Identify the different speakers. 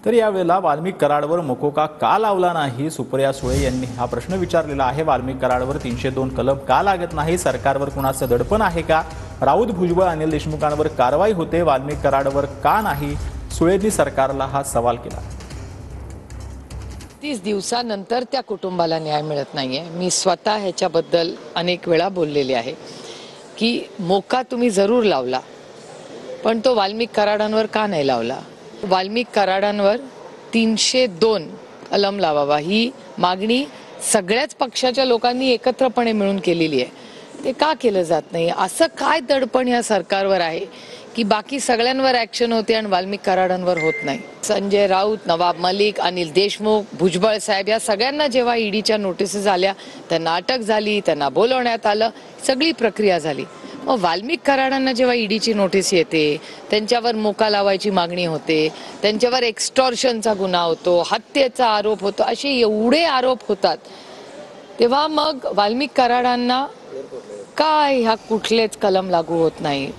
Speaker 1: तर यावेळेला वाल्मिक कराडवर मकोका का लावला नाही, सुप्रिया सुळे यांनी हा प्रश्न विचारलेला आहे। वाल्मिक कराडवर 302 कलम का लागत नाही? सरकारवर कुणाचं दडपण आहे का? राऊत, भुजबळ, अनिल देशमुखांवर कारवाई होते, वाल्मिक कराडवर का नाही? सुळेंनी सरकारला हा सवाल केला।
Speaker 2: 30 दिवसानंतर त्या कुटुंबाला न्याय मिळत नाहीये। मी स्वतः ह्याच्याबद्दल अनेक वेळा बोललेले आहे की मोका तुम्ही जरूर लावला, पण तो वाल्मिक कराडांवर का नाही लावला? वाल्मिक कराडांवर 302 कलम लावावा ही मागणी सगळ्याच पक्षाच्या लोकांनी एकत्रपणे मिळून केलेली आहे। ते का केलं जात नाही? असं काय दडपण या सरकारवर आहे की बाकी सगळ्यांवर ऍक्शन होते आणि वाल्मिक कराडांवर होत नाही? संजय राऊत, नवाब मलिक, अनिल देशमुख, भुजबळ साहेब या सगळ्यांना जेव्हा ईडीच्या नोटिसेस आल्या, त्यांना अटक झाली, त्यांना बोलवण्यात आलं, सगळी प्रक्रिया झाली। मग वाल्मिक कराडांना जेव्हा ईडीची नोटीस येते, त्यांच्यावर मोका लावायची मागणी होते, त्यांच्यावर एक्स्टॉर्शनचा गुन्हा होतो, हत्येचा आरोप होतो, असे एवढे आरोप होतात, तेव्हा मग वाल्मिक कराडांना काय ह्या कुठलेच कलम लागू होत नाही?